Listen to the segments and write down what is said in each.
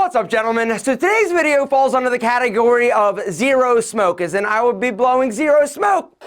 What's up, gentlemen? So today's video falls under the category of zero smoke, as in I will be blowing zero smoke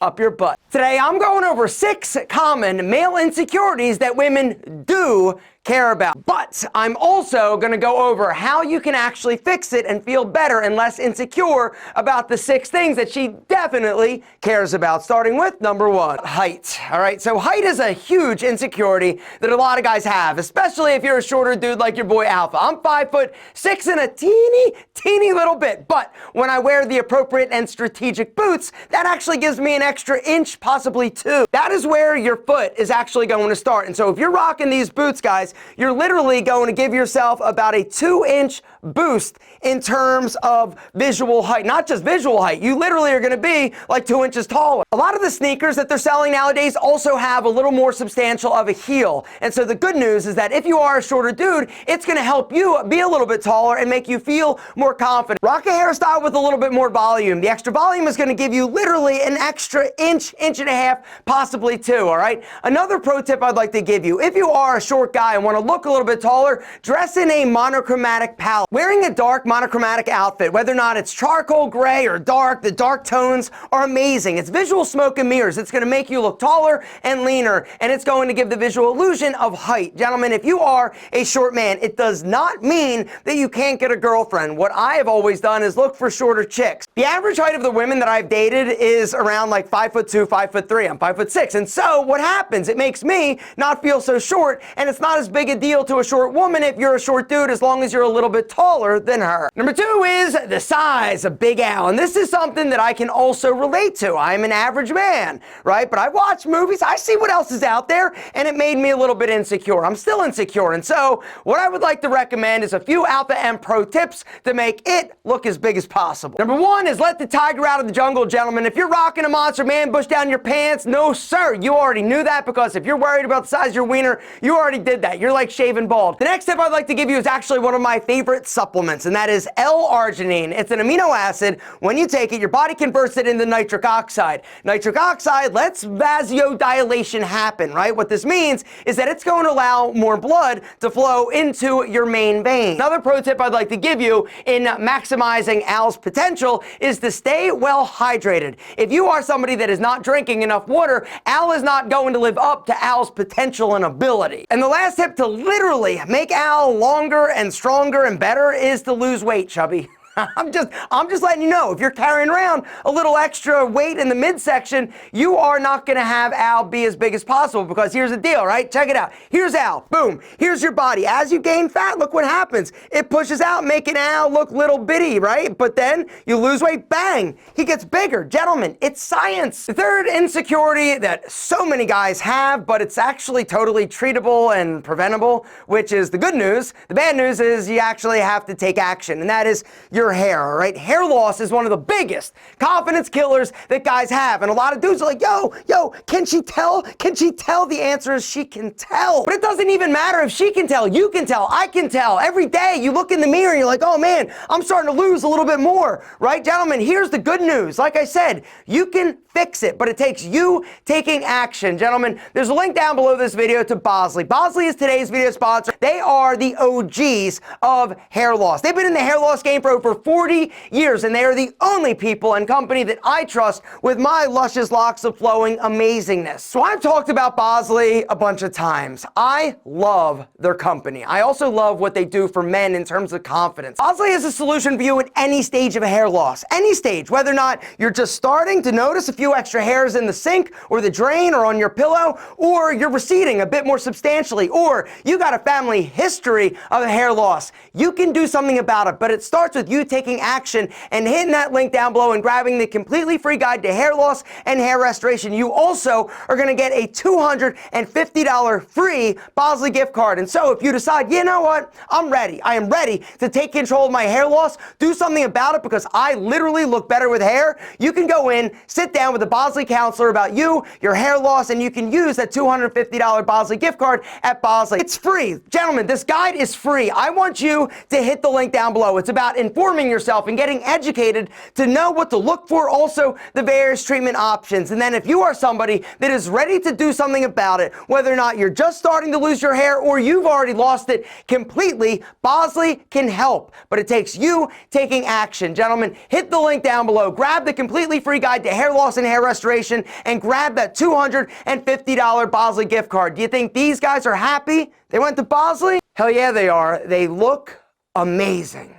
up your butt. Today I'm going over 6 common male insecurities that women do care about. But I'm also going to go over how you can actually fix it and feel better and less insecure about the 6 things that she definitely cares about. Starting with number 1, height. All right, so height is a huge insecurity that a lot of guys have, especially if you're a shorter dude like your boy Alpha. I'm 5'6" and a teeny little bit, but when I wear the appropriate and strategic boots, that actually gives me an extra inch, possibly 2. That is where your foot is actually going to start. And so if you're rocking these boots, guys, you're literally going to give yourself about a 2-inch boost in terms of visual height. Not just visual height, you literally are going to be like 2 inches taller. A lot of the sneakers that they're selling nowadays also have a little more substantial of a heel. And so the good news is that if you are a shorter dude, it's going to help you be a little bit taller and make you feel more confident. Rock a hairstyle with a little bit more volume. The extra volume is going to give you literally an extra inch and a half, possibly 2, all right? Another pro tip I'd like to give you, if you are a short guy and want to look a little bit taller, dress in a monochromatic palette. Wearing a dark monochromatic outfit, whether or not it's charcoal gray or dark, the dark tones are amazing. It's visual smoke and mirrors. It's going to make you look taller and leaner, and it's going to give the visual illusion of height. Gentlemen, if you are a short man, it does not mean that you can't get a girlfriend. What I have always done is look for shorter chicks. The average height of the women that I've dated is around like 5'2", 5'3". I'm 5'6", and so what happens? It makes me not feel so short, and it's not as big a deal to a short woman if you're a short dude, as long as you're a little bit taller than her. Number 2 is the size of Big Al, and this is something that I can also relate to. I'm an average man, right? But I watch movies, I see what else is out there, and it made me a little bit insecure. I'm still insecure, and so what I would like to recommend is a few Alpha M pro tips to make it look as big as possible. Number 1 is let the tiger out of the jungle, gentlemen. If you're rocking a Monster Man bush down your pants, no sir, you already knew that, because if you're worried about the size of your wiener, you already did that. You're like shaving bald. The next tip I'd like to give you is actually one of my favorite supplements, and that is L-arginine. It's an amino acid. When you take it, your body converts it into nitric oxide. Nitric oxide lets vasodilation happen, right? What this means is that it's going to allow more blood to flow into your main vein. Another pro tip I'd like to give you in maximizing Al's potential is to stay well hydrated. If you are somebody that is not drinking enough water, Al is not going to live up to Al's potential and ability. And the last tip to literally make Al longer and stronger and better is to lose weight, chubby. I'm just letting you know, if you're carrying around a little extra weight in the midsection, you are not going to have Al be as big as possible, because here's the deal, right? Check it out. Here's Al. Boom. Here's your body. As you gain fat, look what happens. It pushes out, making Al look little bitty, right? But then you lose weight, bang, he gets bigger. Gentlemen, it's science. The third insecurity that so many guys have, but it's actually totally treatable and preventable, which is the good news. The bad news is you actually have to take action, and that is your hair, all right? Hair loss is one of the biggest confidence killers that guys have. And a lot of dudes are like, yo, can she tell? Can she tell? The answer is she can tell. But it doesn't even matter if she can tell. You can tell. I can tell. Every day you look in the mirror and you're like, oh man, I'm starting to lose a little bit more, right? Gentlemen, here's the good news. Like I said, you can fix it, but it takes you taking action. Gentlemen, there's a link down below this video to Bosley. Bosley is today's video sponsor. They are the OGs of hair loss. They've been in the hair loss game for over 40 years, and they are the only people and company that I trust with my luscious locks of flowing amazingness. So I've talked about Bosley a bunch of times. I love their company. I also love what they do for men in terms of confidence. Bosley is a solution for you at any stage of hair loss. Any stage, whether or not you're just starting to notice a few extra hairs in the sink or the drain or on your pillow, or you're receding a bit more substantially, or you got a family history of hair loss. You can do something about it, but it starts with you taking action and hitting that link down below and grabbing the completely free guide to hair loss and hair restoration. You also are going to get a $250 free Bosley gift card. And so if you decide, you know what, I'm ready. I am ready to take control of my hair loss, do something about it because I literally look better with hair, you can go in, sit down down with a Bosley counselor about you, your hair loss, and you can use that $250 Bosley gift card at Bosley. It's free. Gentlemen, this guide is free. I want you to hit the link down below. It's about informing yourself and getting educated to know what to look for, also the various treatment options. And then if you are somebody that is ready to do something about it, whether or not you're just starting to lose your hair or you've already lost it completely, Bosley can help. But it takes you taking action. Gentlemen, hit the link down below. Grab the completely free guide to hair loss and hair restoration and grab that $250 Bosley gift card. Do you think these guys are happy they went to Bosley? Hell yeah, they are. They look amazing.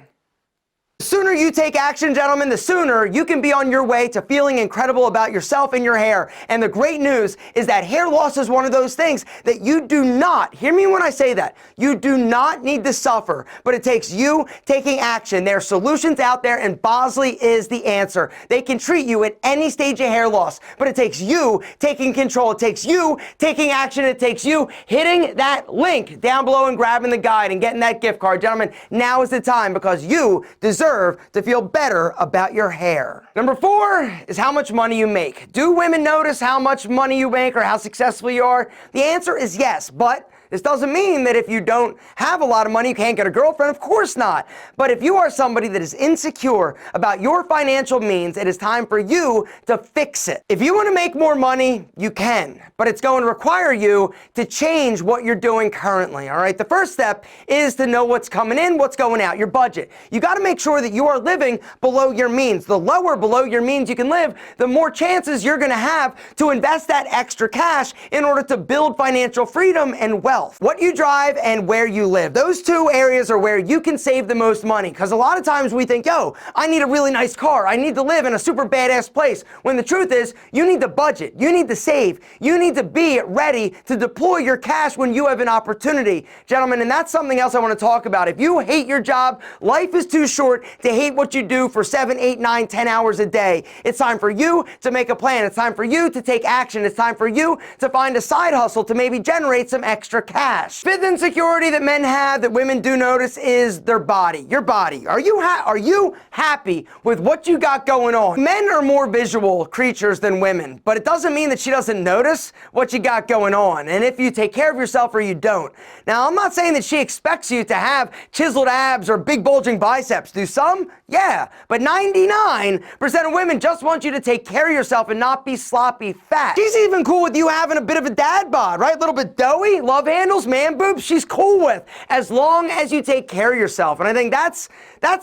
The sooner you take action, gentlemen, the sooner you can be on your way to feeling incredible about yourself and your hair. And the great news is that hair loss is one of those things that you do not, hear me when I say that, you do not need to suffer, but it takes you taking action. There are solutions out there and Bosley is the answer. They can treat you at any stage of hair loss, but it takes you taking control. It takes you taking action. It takes you hitting that link down below and grabbing the guide and getting that gift card. Gentlemen, now is the time because you deserve to feel better about your hair. Number 4 is how much money you make. Do women notice how much money you make or how successful you are? The answer is yes, but this doesn't mean that if you don't have a lot of money, you can't get a girlfriend. Of course not. But if you are somebody that is insecure about your financial means, it is time for you to fix it. If you want to make more money, you can, but it's going to require you to change what you're doing currently, all right? The first step is to know what's coming in, what's going out, your budget. You got to make sure that you are living below your means. The lower below your means you can live, the more chances you're going to have to invest that extra cash in order to build financial freedom and wealth. What you drive and where you live. Those two areas are where you can save the most money, because a lot of times we think, yo, I need a really nice car. I need to live in a super badass place. When the truth is, you need to budget. You need to save. You need to be ready to deploy your cash when you have an opportunity. Gentlemen, and that's something else I want to talk about. If you hate your job, life is too short to hate what you do for 7, 8, 9, 10 hours a day. It's time for you to make a plan. It's time for you to take action. It's time for you to find a side hustle to maybe generate some extra cash. Fifth insecurity that men have that women do notice is their body. Your body. Are you happy with what you got going on? Men are more visual creatures than women, but it doesn't mean that she doesn't notice what you got going on, and if you take care of yourself or you don't. Now, I'm not saying that she expects you to have chiseled abs or big bulging biceps. Do some? Yeah, but 99% of women just want you to take care of yourself and not be sloppy fat. She's even cool with you having a bit of a dad bod, right? A little bit doughy, love handles, man boobs, she's cool with, as long as you take care of yourself. And I think that's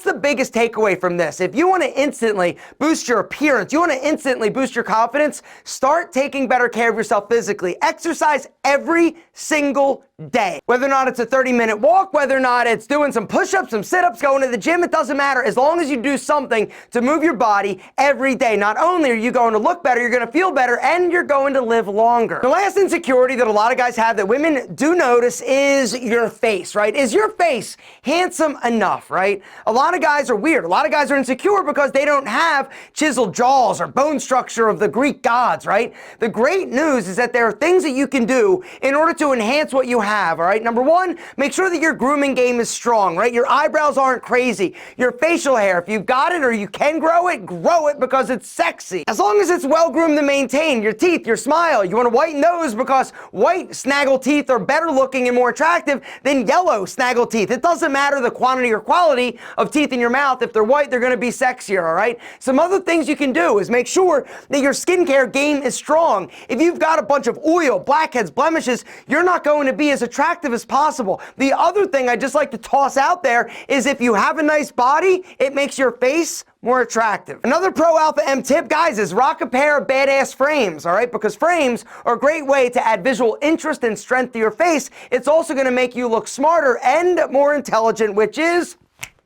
the biggest takeaway from this. If you want to instantly boost your appearance, you want to instantly boost your confidence, start taking better care of yourself physically. Exercise every single day. Whether or not it's a 30-minute walk, whether or not it's doing some push-ups, some sit-ups, going to the gym, it doesn't matter. As long as you do something to move your body every day, not only are you going to look better, you're going to feel better, and you're going to live longer. The last insecurity that a lot of guys have that women do notice is your face, right? Is your face handsome enough, right? A lot of guys are weird. A lot of guys are insecure because they don't have chiseled jaws or bone structure of the Greek gods, right? The great news is that there are things that you can do in order to enhance what you have, all right? Number 1, make sure that your grooming game is strong, right? Your eyebrows aren't crazy. Your facial hair, if you've got it or you can grow it because it's sexy. As long as it's well groomed and maintained. Your teeth, your smile, you want to whiten those because white snaggle teeth are better looking and more attractive than yellow snaggle teeth. It doesn't matter the quantity or quality of teeth in your mouth. If they're white, they're going to be sexier, all right? Some other things you can do is make sure that your skincare game is strong. If you've got a bunch of oil, blackheads, blemishes, you're not going to be as attractive as possible. The other thing I just like to toss out there is if you have a nice body, it makes your face more attractive. Another Pro Alpha M tip, guys, is rock a pair of badass frames, all right? Because frames are a great way to add visual interest and strength to your face. It's also going to make you look smarter and more intelligent, which is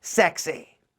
sexy.